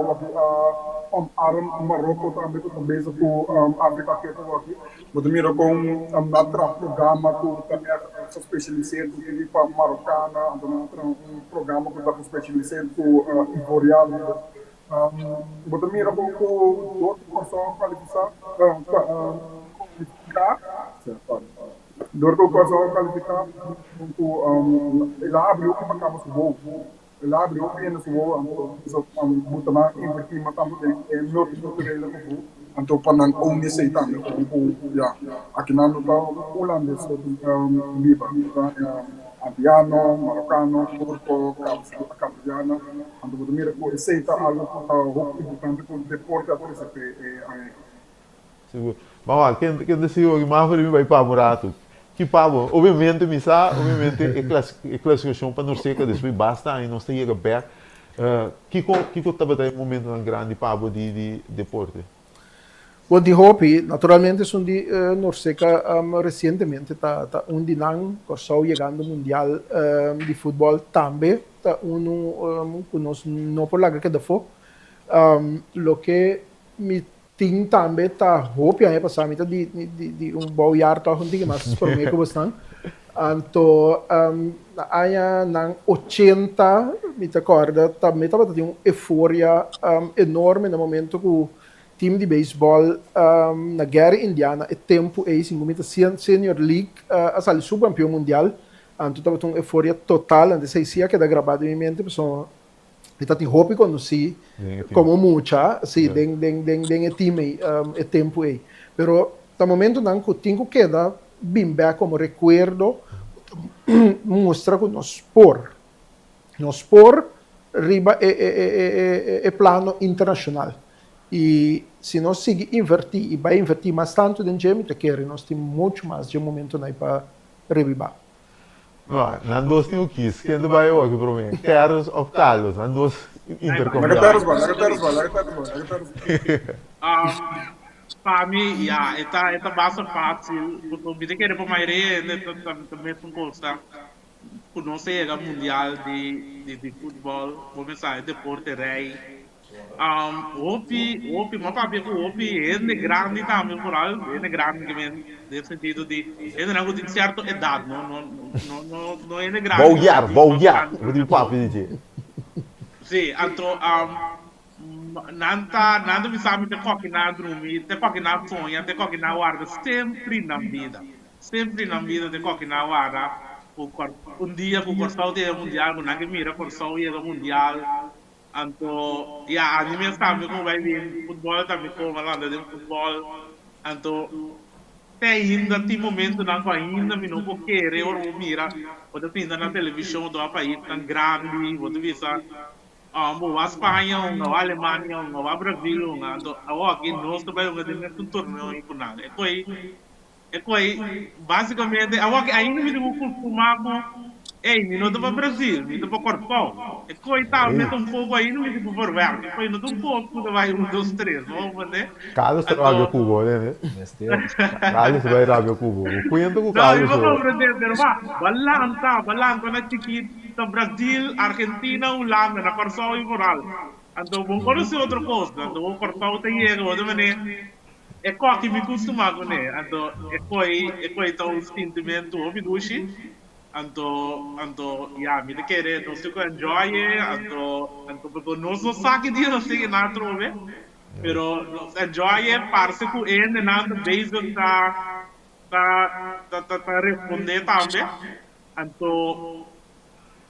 omarm Marokko também estou bezig com África que estou aqui, mas também com na programa que também é especializado para marocana, então programa que está especializado com ivoriano, mas também com outro curso qualificar, door curso qualificar, lá abriu uma cama de voo. Lá abriu o pênis muito mais investir mas também é multicultural então para não unir também já aqui na holandês viva andiano marocano turco cabo-verdiano então também com aceita algo importante com deporte seguro mas quem decidiu que mais para mim vai para Murato que pavo, obviamente é classificação para nós seca depois basta e nós chega back que estava no momento um grande pavo de deporte. O de hockey, naturalmente, são de Norseca recentemente tá não Corsol chegando mundial de futebol também tá nós não por lá que da fo lo que me tem também tá hope aí passar mita de bom jaar tá hunting mas por mim que bastante então aí na 80 me te acorda também tava tendo euforia enorme no momento que o time de beisebol na guerra indiana é tempo aí sim como senior league a sair subcampeão mundial então tava tendo euforia total antes sei que da gravado em mente pessoa está tem hope quando se como mucha se den time e tempo aí pero no momento não que tenho que dar bem como recuerdo mostra que nos por riba é plano internacional e se nós seguir invertir e vai invertir mais tanto de gente que nós temos muito mais de momento aí para revivar. Não dois tem o Kiss, quem vai hoje para mim? Terras of Carlos, não dois intercomunicados. Para mim, esta base fácil, porque eu quero para a maioria, também com coisa, por não ser mundial de futebol, vou pensar em deporte rei. Hopi, mas para ver que o Hopi é grande também, por algo, é grande também, no sentido de, é não tem certa idade, não é grande. Volgar, vou dizer papo dizer. Sim, então, nada me sabe de qualquer nada dormir, de qualquer nada sonha, de qualquer nada guarda, sempre na vida de qualquer nada guarda, dia que o Corsol é mundial, quando alguém mira o Corsol é mundial. Então, a minha sabe como vai vir futebol também como lá de futebol. Então, até ainda tem momento não ainda me não querer eu mira, pode pintar na televisão do país tão grande, pode ver a Espanha, a Alemanha, a Brasil, então aqui nós também vamos ter torneio em Punal. É coi basicamente, ainda me digo com Ei, me não para Brasil, me para Corpão. E coitado, mete pouco aí, não me para Portugal. Depois não pouco, não vai 2, 3, vamos, né? Carlos trabalha com o né? Carlos vai trabalhar com o Cuento com o Carlos. Não, eu vou dizer, balanta na chiquita, Brasil, Argentina, Holanda, na Corsão e Moral. Então, vamos conhecer outra coisa. Então, vou cortar o dinheiro, outra maneira. É qual que me costuma, né? Então, é qual então o sentimento, o fiduci. Anto ja, mi querer non si enjoy anto porque non so sa che dire se na trove pero enjoy parce ku na base ta responder também anto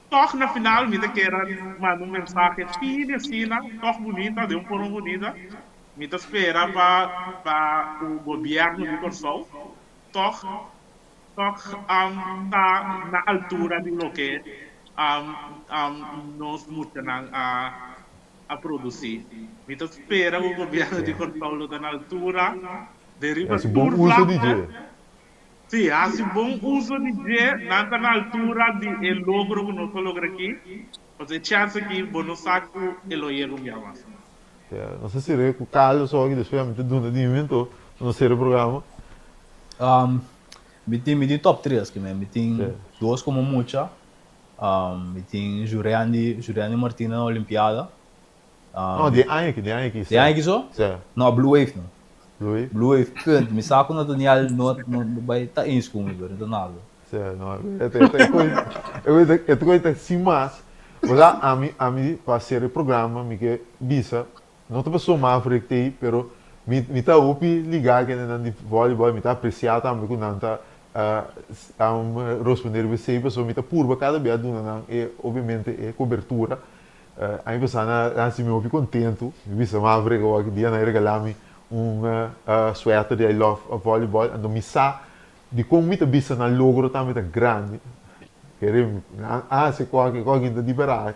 toch na final mi querer mando un mensaje fine sina toch bonita de un por bonita mi te spera pa o governo de Corsol toch na altura de lo que nós estamos a produzir. Então, espera o governo de São Paulo na altura de riba bom uso de G. Sim, há bom uso de G, na altura de logro que nós logramos aqui, porque chance que bom saco ele ia lugar. Não sei se é o Carlos ou que depois me dá de invento, não sei o programa. Me tem top 3 que me tem 2 como mucha. Me tem Juriani Martina na Olimpiada. Não, de ano que de ano que só? Sim. Não, Blue Wave não. Blue Wave, punt. Me saco na Daniel não vai estar inscrito, não nada. Sim, não. É coisa assim, mas a mim para ser o programa me que bisa, não te passou mal por aqui, pero me tá upi ligar que na de voleibol me tá apreciado também com nanta responder você pessoa me tá purba cada vez duna e obviamente é cobertura aí você assim me ouvi contento me visa mais vrego que dia na regalar-me sweater de I love voleibol então me sa de como me tá visa na logro também tá grande querem se qualquer ainda liberar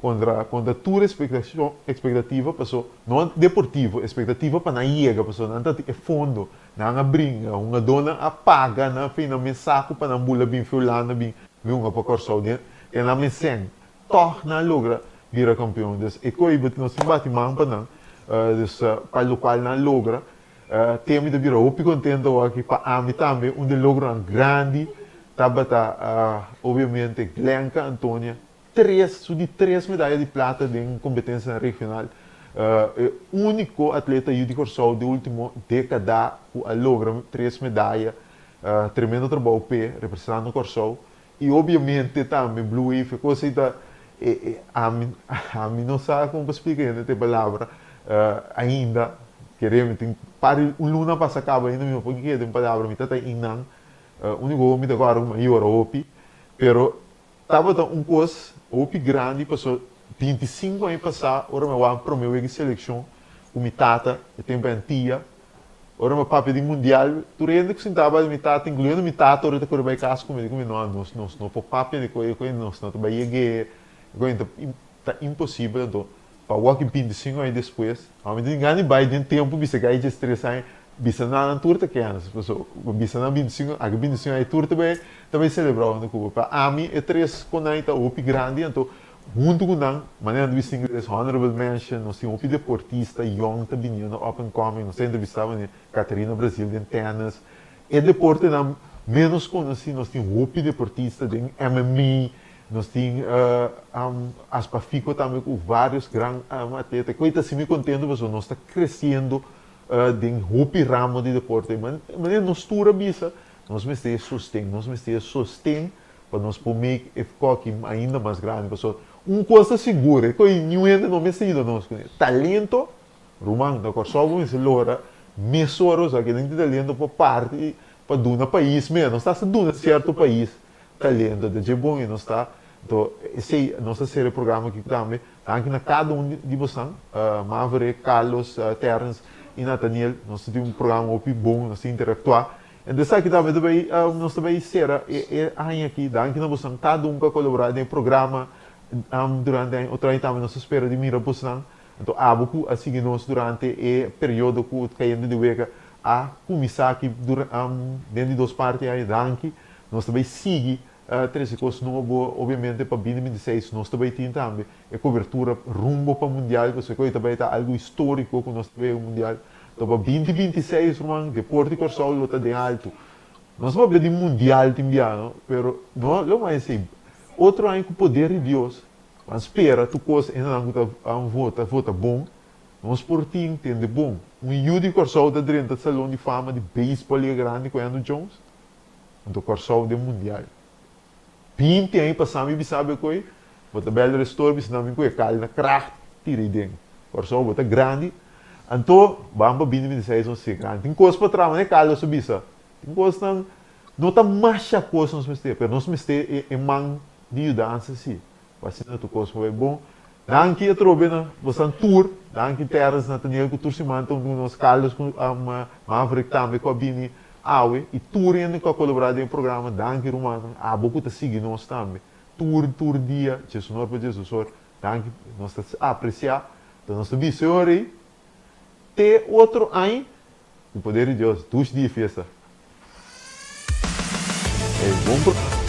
contra tua expectativa pessoa não deportivo expectativa para na iega pessoa não tá é fundo não brinca uma dona apaga na fina me saco para não bula bem fulana bem uma para corso dentro e na me sen torna logra vira campeão des e coi bet não se bate man para não des para o qual não logra temi de vira opi contento aqui para a mim também onde logra grande tabata obviamente Glenca Antônia 3 medalhas de prata em competência regional. O único atleta de Corsol de última década que logra 3 medalhas. Tremendo trabalho pé, representando o Corsol. E obviamente também Blue Wave, coisa da a mim não sabe como explicar essa palavra ainda. Queremos tem para o luna passa acaba ainda mesmo porque tem palavra me tá ainda. Único me agora uma maior opi, pero tava um coisa opi grande passou 25 anos passar ora me vou para meu seleção com minha tata e tem bantia ora meu papo de mundial tu rende que sentava minha tata incluindo minha tata ora que vai casa comigo não por papo de coisa não vai chegar coisa tá impossível então para o que 25 anos depois a mim ninguém vai de tempo bisa que aí de estressar bisa na turta que é pessoa bisa na 25 a 25 aí turta também celebrar no Cuba para a mim é 3 conaita opi grande então junto com não maneira de distinguir honorable mention nós temos deportista young também no up and coming nós entrevistava né Catarina Brasil de tennis e deporte não menos conhecido nós temos opi deportista de MMA nós temos as pafico também com vários grandes atletas coisa assim me contento porque nós está crescendo de hopi ramo de deporte mas nós tura bisa nós me sustém para nós poder ficar ainda mais grande pessoal coisa segura que ninguém não me ensina nós talento rumang da Kosovo se lora mesoros aqui tem talento para parte para do país mesmo está se do certo país talento de bom e não está então esse nosso série programa aqui também aqui na cada de vocês Maverick Carlos Terence e Nathaniel nós temos programa opi bom nós interactuar então aqui também nós também será aqui daqui na você cada que colaborar no programa durante o treino também nós espera de mira você então abuco a seguir nós durante o período que caindo de vega a começar aqui dentro de 2 partes aí daqui nós também sigue 13 coisas novo, obviamente, para 2026, nós também temos também a cobertura rumbo para o Mundial, porque isso também está algo histórico que nós temos o Mundial. Então, para 2026, irmão, deporte e Corsol está de alto. Nós vamos ver de Mundial também, mas não mais assim. Outro ano com o poder de Deus, mas espera, tu coisa ainda não vota bom, nós por ti entende bom. Yudi Corsol está dentro do salão de fama de beisebol grande com Andrew Jones, do Corsol de Mundial. 20 anos passamos e sabe coi, bota belo restaurante, se não me coi, cai na kracht, tira dentro. Corsol bota grande, então vamos para 2026 não sei grande. Tem coisa para trás, né, Carlos Subissa? Tem coisa não está mais a coisa nos mester, mas nós mester é man de ajudança sim. Assim não tu coisa foi bom. Danke a trobena, você tour, danke terras Nathaniel que tu se mantém nos Carlos com a Maverick também com a Bini Awe e tour ainda com a colaborar em programa, danke Romano, a boca tá seguindo nós também. Tour dia, Jesus para Jesus, danke, nós tá apreciar, então nós também senhor aí. Te outro ano, o poder de Deus, 2 dias festa. É bom.